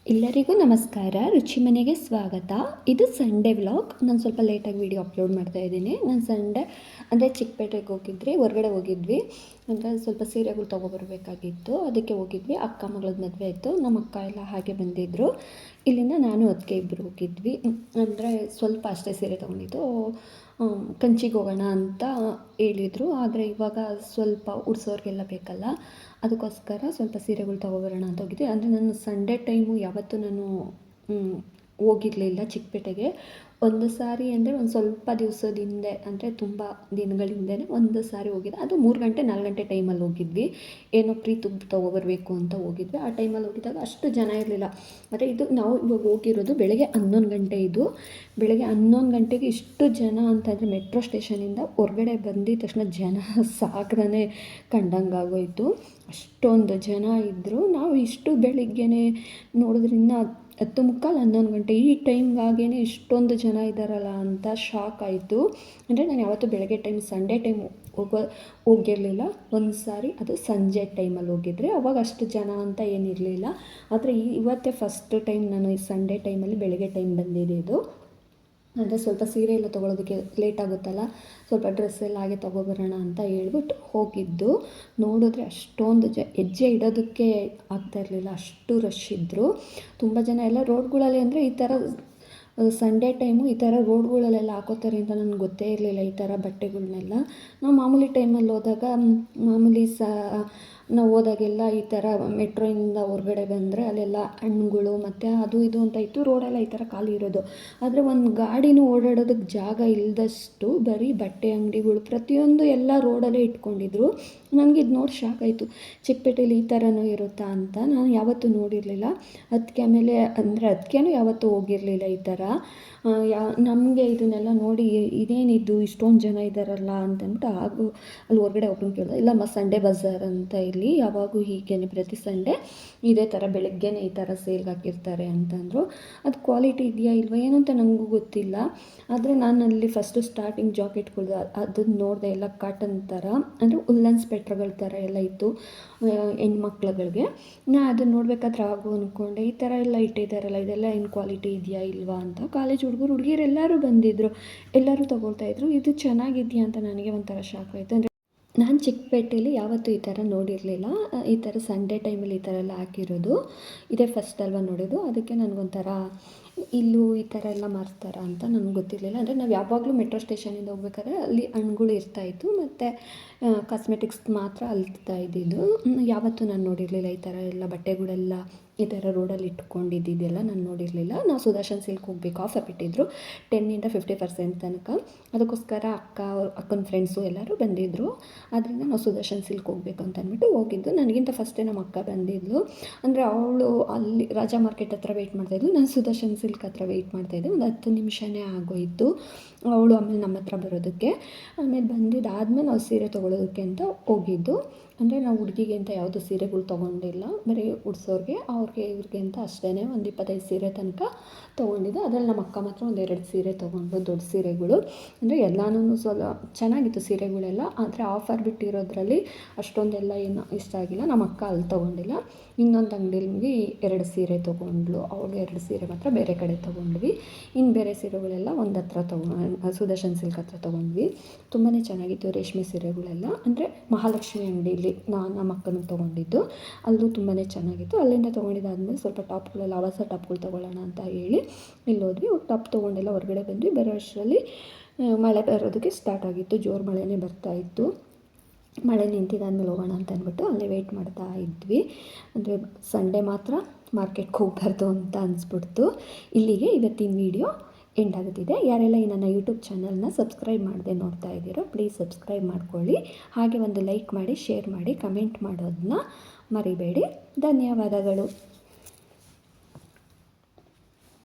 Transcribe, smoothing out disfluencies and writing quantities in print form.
ಎಲ್ಲರಿಗೂ ನಮಸ್ಕಾರ. ರುಚಿ ಮನೆಗೆ ಸ್ವಾಗತ. ಇದು ಸಂಡೇ ವ್ಲಾಗ್. ನಾನು ಸ್ವಲ್ಪ ಲೇಟಾಗಿ ವೀಡಿಯೋ ಅಪ್ಲೋಡ್ ಮಾಡ್ತಾ ಇದ್ದೀನಿ. ನಾನು ಸಂಡೇ ಅಂದರೆ ಚಿಕ್ಕಪೇಟೆಗೆ ಹೋಗಿದ್ವಿ, ಹೊರಗಡೆ ಹೋಗಿದ್ವಿ. ಅಂದರೆ ಸ್ವಲ್ಪ ಸೀರೆಗಳು ತೊಗೊಬರ್ಬೇಕಾಗಿತ್ತು, ಅದಕ್ಕೆ ಹೋಗಿದ್ವಿ. ಅಕ್ಕ ಮಗಳದ್ದು ಮದುವೆ ಇತ್ತು, ನಮ್ಮ ಅಕ್ಕ ಎಲ್ಲ ಹಾಗೆ ಬಂದಿದ್ದರು. ಇಲ್ಲಿಂದ ನಾನು ಅದಕ್ಕೆ ಇಬ್ಬರು ಹೋಗಿದ್ವಿ. ಅಂದರೆ ಸ್ವಲ್ಪ ಅಷ್ಟೇ ಸೀರೆ ತೊಗೊಂಡಿದ್ದು. ಕಂಚಿಗೆ ಹೋಗೋಣ ಅಂತ ಹೇಳಿದರು, ಆದರೆ ಇವಾಗ ಸ್ವಲ್ಪ ಉಡ್ಸೋರಿಗೆಲ್ಲ ಬೇಕಲ್ಲ, ಅದಕ್ಕೋಸ್ಕರ ಸ್ವಲ್ಪ ಸೀರೆಗಳು ತೊಗೊಬರೋಣ ಅಂತ ಹೋಗಿದ್ದೆ. ಅಂದರೆ ನಾನು ಸಂಡೇ ಟೈಮು ಯಾವತ್ತೂ ನಾನು ಹೋಗಿರಲಿಲ್ಲ ಚಿಕ್ಕಪೇಟೆಗೆ. ಒಂದು ಸಾರಿ ಅಂದರೆ ಒಂದು ಸ್ವಲ್ಪ ದಿವಸದ ಹಿಂದೆ, ಅಂದರೆ ತುಂಬ ದಿನಗಳ ಹಿಂದೆಯೇ ಒಂದು ಸಾರಿ ಹೋಗಿದ್ದೆ. ಅದು 3 ಗಂಟೆ 4 ಗಂಟೆ ಟೈಮಲ್ಲಿ ಹೋಗಿದ್ವಿ. ಏನೋ ಪ್ರೀತುಗ್ ತೊಗೊಬರ್ಬೇಕು ಅಂತ ಹೋಗಿದ್ವಿ. ಆ ಟೈಮಲ್ಲಿ ಹೋಗಿದ್ದಾಗ ಅಷ್ಟು ಜನ ಇರಲಿಲ್ಲ. ಆದರೆ ಇದು ನಾವು ಇವಾಗ ಹೋಗಿರೋದು ಬೆಳಗ್ಗೆ 11 ಗಂಟೆ. ಇದು ಬೆಳಗ್ಗೆ 11 ಗಂಟೆಗೆ ಇಷ್ಟು ಜನ ಅಂತಂದರೆ ಮೆಟ್ರೋ ಸ್ಟೇಷನಿಂದ ಹೊರಗಡೆ ಬಂದಿದ ತಕ್ಷಣ ಜನ ಸಾಗರನೇ ಕಂಡಂಗಾಗೋಯಿತು. ಅಷ್ಟೊಂದು ಜನ ಇದ್ದರು. ನಾವು ಇಷ್ಟು ಬೆಳಿಗ್ಗೆನೇ ನೋಡಿದ್ರಿಂದ 10:45 11 ಗಂಟೆ ಈ ಟೈಮ್ಗಾಗೇ ಇಷ್ಟೊಂದು ಜನ ಇದ್ದಾರಲ್ಲ ಅಂತ ಶಾಕ್ ಆಯಿತು. ಅಂದರೆ ನಾನು ಯಾವತ್ತೂ ಬೆಳಗ್ಗೆ ಟೈಮ್ ಸಂಡೇ ಟೈಮ್ ಹೋಗಿರಲಿಲ್ಲ. ಒಂದು ಸಾರಿ ಅದು ಸಂಜೆ ಟೈಮಲ್ಲಿ ಹೋಗಿದ್ರೆ ಅವಾಗ ಅಷ್ಟು ಜನ ಅಂತ ಏನಿರಲಿಲ್ಲ. ಆದರೆ ಇವತ್ತೇ ಫಸ್ಟ್ ಟೈಮ್ ನಾನು ಈ ಸಂಡೇ ಟೈಮಲ್ಲಿ ಬೆಳಗ್ಗೆ ಟೈಮ್ ಬಂದಿದೆ. ಇದು ಅಂದರೆ ಸ್ವಲ್ಪ ಸೀರೆ ಎಲ್ಲ ತೊಗೊಳೋದಕ್ಕೆ ಲೇಟ್ ಆಗುತ್ತಲ್ಲ, ಸ್ವಲ್ಪ ಡ್ರೆಸ್ ಎಲ್ಲ ಹಾಗೆ ತೊಗೊಬರೋಣ ಅಂತ ಹೇಳ್ಬಿಟ್ಟು ಹೋಗಿದ್ದು. ನೋಡಿದ್ರೆ ಅಷ್ಟೊಂದು ಹೆಜ್ಜೆ ಇಡೋದಕ್ಕೆ ಆಗ್ತಾಯಿರಲಿಲ್ಲ, ಅಷ್ಟು ರಶ್ ಇದ್ದರು. ತುಂಬ ಜನ ಎಲ್ಲ ರೋಡ್ಗಳಲ್ಲಿ, ಅಂದರೆ ಈ ಥರ ಸಂಡೇ ಟೈಮು ಈ ಥರ ರೋಡ್ಗಳಲ್ಲೆಲ್ಲ ಹಾಕೋತಾರೆ ಅಂತ ನನಗೆ ಗೊತ್ತೇ ಇರಲಿಲ್ಲ, ಈ ಥರ ಬಟ್ಟೆಗಳ್ನೆಲ್ಲ. ನಾವು ಮಾಮೂಲಿ ಟೈಮಲ್ಲಿ ಹೋದಾಗ ಮಾಮೂಲಿ ನಾವು ಹೋದಾಗೆಲ್ಲ ಈ ಥರ ಮೆಟ್ರೋಯಿಂದ ಹೊರಗಡೆ ಬಂದರೆ ಅಲ್ಲೆಲ್ಲ ಹಣ್ಣುಗಳು ಮತ್ತು ಅದು ಇದು ಅಂತ ಇತ್ತು, ರೋಡೆಲ್ಲ ಈ ಥರ ಖಾಲಿ ಇರೋದು. ಆದರೆ ಒಂದು ಗಾಡಿನೂ ಓಡಾಡೋದಕ್ಕೆ ಜಾಗ ಇಲ್ಲದಷ್ಟು ಬರೀ ಬಟ್ಟೆ ಅಂಗಡಿಗಳು ಪ್ರತಿಯೊಂದು ಎಲ್ಲ ರೋಡಲ್ಲೇ ಇಟ್ಕೊಂಡಿದ್ರು. ನನಗೆ ಇದು ನೋಡಿ ಶಾಕ್ ಆಯಿತು, ಚಿಕ್ಕಪೇಟೆಯಲ್ಲಿ ಈ ಥರನೂ ಇರುತ್ತಾ ಅಂತ. ನಾನು ಯಾವತ್ತೂ ನೋಡಿರಲಿಲ್ಲ. ಅದಕ್ಕೇನು ಯಾವತ್ತೂ ಹೋಗಿರಲಿಲ್ಲ ಈ ಥರ. ನಮಗೆ ಇದನ್ನೆಲ್ಲ ನೋಡಿ ಇದೇನಿದ್ದು ಇಷ್ಟೊಂದು ಜನ ಇದ್ದಾರಲ್ಲ ಅಂತಂದ್ಬಿಟ್ಟು ಅಲ್ಲಿ ಹೊರಗಡೆ ಒಬ್ಬನು ಕೇಳಿದೆ. ಇಲ್ಲಮ್ಮ ಸಂಡೇ ಬಜಾರ್ ಅಂತ, ಇಲ್ಲಿ ಯಾವಾಗೂ ಹೀಗೇನೆ ಪ್ರತಿ ಸಂಡೇ ಇದೇ ಥರ ಬೆಳಗ್ಗೆನೇ ಈ ಥರ ಸೇಲ್ಗೆ ಹಾಕಿರ್ತಾರೆ ಅಂತಂದರು. ಅದು ಕ್ವಾಲಿಟಿ ಇದೆಯಾ ಇಲ್ವಾ ಏನು ಅಂತ ನನಗೂ ಗೊತ್ತಿಲ್ಲ. ಆದರೆ ನಾನು ಅಲ್ಲಿ ಫಸ್ಟು ಸ್ಟಾರ್ಟಿಂಗ್ ಜಾಕೆಟ್ಗಳು ಅದನ್ನು ನೋಡಿದೆ, ಎಲ್ಲ ಕಾಟನ್ ಥರ, ಅಂದರೆ ಉಲ್ಲನ್ ಸ್ವೆಟ್ರ್ಗಳ ಥರ ಎಲ್ಲ ಇತ್ತು ಹೆಣ್ಮಕ್ಳುಗಳಿಗೆ. ನಾನು ಅದನ್ನು ನೋಡಬೇಕಾದ್ರೆ ಅಂದ್ಕೊಂಡೆ, ಈ ಥರ ಎಲ್ಲ ಇಟ್ಟಿದ್ದಾರಲ್ಲ, ಇದೆಲ್ಲ ಏನು ಕ್ವಾಲಿಟಿ ಇದೆಯಾ ಇಲ್ವಾ ಅಂತ. ಕಾಲೇಜ್ ಹುಡುಗಿರು ಎಲ್ಲರೂ ಬಂದಿದ್ದರು, ಎಲ್ಲರೂ ತೊಗೊಳ್ತಾಯಿದ್ರು. ಇದು ಚೆನ್ನಾಗಿದೆಯಾ ಅಂತ ನನಗೆ ಒಂಥರ ಶಾಕ್ ಆಯಿತು. ಅಂದರೆ ನಾನು ಚಿಕ್ಕಪೇಟೆಯಲ್ಲಿ ಯಾವತ್ತೂ ಈ ಥರ ನೋಡಿರಲಿಲ್ಲ. ಈ ಥರ ಸಂಡೇ ಟೈಮಲ್ಲಿ ಈ ಥರ ಎಲ್ಲ ಹಾಕಿರೋದು ಇದೇ ಫಸ್ಟ್ ಅಲ್ವಾ ನೋಡೋದು. ಅದಕ್ಕೆ ನನಗೊಂಥರ ಇಲ್ಲೂ ಈ ಥರ ಎಲ್ಲ ಮಾರ್ತಾರ ಅಂತ ನನಗೆ ಗೊತ್ತಿರಲಿಲ್ಲ. ಅಂದರೆ ನಾವು ಯಾವಾಗಲೂ ಮೆಟ್ರೋ ಸ್ಟೇಷನಿಂದ ಹೋಗ್ಬೇಕಾದ್ರೆ ಅಲ್ಲಿ ಹಣ್ಣುಗಳು ಇರ್ತಾಯಿತ್ತು, ಮತ್ತು ಕಾಸ್ಮೆಟಿಕ್ಸ್ ಮಾತ್ರ ಅಲ್ತಾ ಇದ್ದಿದ್ದು. ಯಾವತ್ತೂ ನಾನು ನೋಡಿರಲಿಲ್ಲ ಈ ಥರ ಎಲ್ಲ ಬಟ್ಟೆಗಳೆಲ್ಲ ಈ ಥರ ರೋಡಲ್ಲಿ ಇಟ್ಕೊಂಡಿದ್ದೆಲ್ಲ ನಾನು ನೋಡಿರಲಿಲ್ಲ. ನಾವು ಸುದರ್ಶನ್ ಸಿಲ್ಕ್ ಹೋಗಬೇಕು, ಆಫರ್ ಬಿಟ್ಟಿದ್ದರು 10% 50% ತನಕ. ಅದಕ್ಕೋಸ್ಕರ ಅಕ್ಕನ ಫ್ರೆಂಡ್ಸು ಎಲ್ಲರೂ ಬಂದಿದ್ದರು. ಆದ್ದರಿಂದ ನಾವು ಸುದರ್ಶನ್ ಸಿಲ್ಕ್ ಹೋಗಬೇಕು ಅಂತ ಅಂದ್ಬಿಟ್ಟು ಹೋಗಿದ್ದು. ನನಗಿಂತ ಫಸ್ಟೇ ನಮ್ಮ ಅಕ್ಕ ಬಂದಿದ್ಲು. ಅಂದರೆ ಅವಳು ಅಲ್ಲಿ ರಾಜಾ ಮಾರ್ಕೆಟ್ ಹತ್ರ ವೆಯ್ಟ್ ಮಾಡ್ತಾಯಿದ್ಲು, ನಾನು ಸುದರ್ಶನ್ ಸಿಲ್ಕ್ ಹತ್ರ ವೆಯ್ಟ್ ಮಾಡ್ತಾಯಿದ್ದೆ. ಒಂದು 10 ನಿಮಿಷನೇ ಆಗೋಯಿತು ಅವಳು ಆಮೇಲೆ ನಮ್ಮ ಹತ್ರ ಬರೋದಕ್ಕೆ. ಆಮೇಲೆ ಬಂದಿದ್ದಾದಮೇಲೆ ನಾವು ಸೀರೆ ತೊಗೊಳೋದಕ್ಕೆ ಅಂತ ಹೋಗಿದ್ದು. ಅಂದರೆ ನಾವು ಹುಡುಗಿಗೆ ಅಂತ ಯಾವುದೂ ಸೀರೆಗಳು ತೊಗೊಂಡಿಲ್ಲ, ಬರೀ ಉಡ್ಸೋರಿಗೆ ಇವ್ರಿಗೆ ಅಂತ ಅಷ್ಟೇ ಒಂದು 25 ಸೀರೆ ತನಕ ತೊಗೊಂಡಿದ್ದು. ಅದರಲ್ಲಿ ನಮ್ಮ ಅಕ್ಕ ಮಾತ್ರ ಒಂದು 2 ಸೀರೆ ತೊಗೊಂಡು, ದೊಡ್ಡ ಸೀರೆಗಳು. ಅಂದರೆ ಎಲ್ಲನೂ ಸ್ವಲ್ಪ ಚೆನ್ನಾಗಿತ್ತು ಸೀರೆಗಳೆಲ್ಲ. ಆದರೆ ಆಫರ್ ಬಿಟ್ಟಿರೋದ್ರಲ್ಲಿ ಅಷ್ಟೊಂದೆಲ್ಲ ಏನು ಇಷ್ಟ ಆಗಿಲ್ಲ. ನಮ್ಮ ಅಕ್ಕ ಅಲ್ಲಿ ತೊಗೊಂಡಿಲ್ಲ. ಇನ್ನೊಂದು ಅಂಗಡಿಲಿ 2 ಸೀರೆ ತೊಗೊಂಡ್ಳು, ಅವಳು 2 ಸೀರೆ ಮಾತ್ರ ಬೇರೆ ಕಡೆ ತೊಗೊಂಡ್ವಿ. ಇನ್ನು ಬೇರೆ ಸೀರೆಗಳೆಲ್ಲ ಒಂದು ಹತ್ರ ಸುದರ್ಶನ್ ಸಿಲ್ಕ್ ಹತ್ರ ತೊಗೊಂಡ್ವಿ. ತುಂಬಾ ಚೆನ್ನಾಗಿತ್ತು ರೇಷ್ಮೆ ಸೀರೆಗಳೆಲ್ಲ. ಅಂದರೆ ಮಹಾಲಕ್ಷ್ಮಿ ಅಂಗಡಿಲಿ ನಮ್ಮ ಅಕ್ಕನಿಗೆ ತೊಗೊಂಡಿದ್ದು, ಅಲ್ಲೂ ತುಂಬಾ ಚೆನ್ನಾಗಿತ್ತು. ಅಲ್ಲಿಂದ ತೊಗೊಂಡಿದ್ದಾದಮೇಲೆ ಸ್ವಲ್ಪ ಟಾಪ್ಗಳೆಲ್ಲ ಹೊಸ ಟಾಪ್ಗಳು ತೊಗೊಳ್ಳೋಣ ಅಂತ ಹೇಳಿ ಇಲ್ಲೋದ್ವಿ. ಟಾಪ್ ತೊಗೊಂಡೆಲ್ಲ ಹೊರಗಡೆ ಬಂದ್ವಿ. ಬರೋ ಅಷ್ಟರಲ್ಲಿ ಮಳೆ ಬರೋದಕ್ಕೆ ಸ್ಟಾರ್ಟ್ ಆಗಿತ್ತು, ಜೋರು ಮಳೆನೇ ಬರ್ತಾಯಿತ್ತು. ಮಳೆ ನಿಂತಿದ್ದಾದ್ಮೇಲೆ ಹೋಗೋಣ ಅಂತ ಅಂದ್ಬಿಟ್ಟು ಅಲ್ಲೇ ವೆಯ್ಟ್ ಮಾಡ್ತಾ ಇದ್ವಿ. ಅಂದರೆ ಸಂಡೇ ಮಾತ್ರ ಮಾರ್ಕೆಟ್ಗೆ ಹೋಗಬಾರ್ದು ಅಂತ ಅನಿಸ್ಬಿಡ್ತು. ಇಲ್ಲಿಗೆ ಇವತ್ತಿನ ವೀಡಿಯೋ ಎಂಡ್ ಆಗುತ್ತಿದೆ. ಯಾರೆಲ್ಲ ಈ ನನ್ನ ಯೂಟ್ಯೂಬ್ ಚಾನಲ್ನ ಸಬ್ಸ್ಕ್ರೈಬ್ ಮಾಡದೆ ನೋಡ್ತಾ ಇದ್ದೀರೋ ಪ್ಲೀಸ್ ಸಬ್ಸ್ಕ್ರೈಬ್ ಮಾಡ್ಕೊಳ್ಳಿ. ಹಾಗೆ ಒಂದು ಲೈಕ್ ಮಾಡಿ, ಶೇರ್ ಮಾಡಿ, ಕಮೆಂಟ್ ಮಾಡೋದನ್ನ ಮರಿಬೇಡಿ. ಧನ್ಯವಾದಗಳು.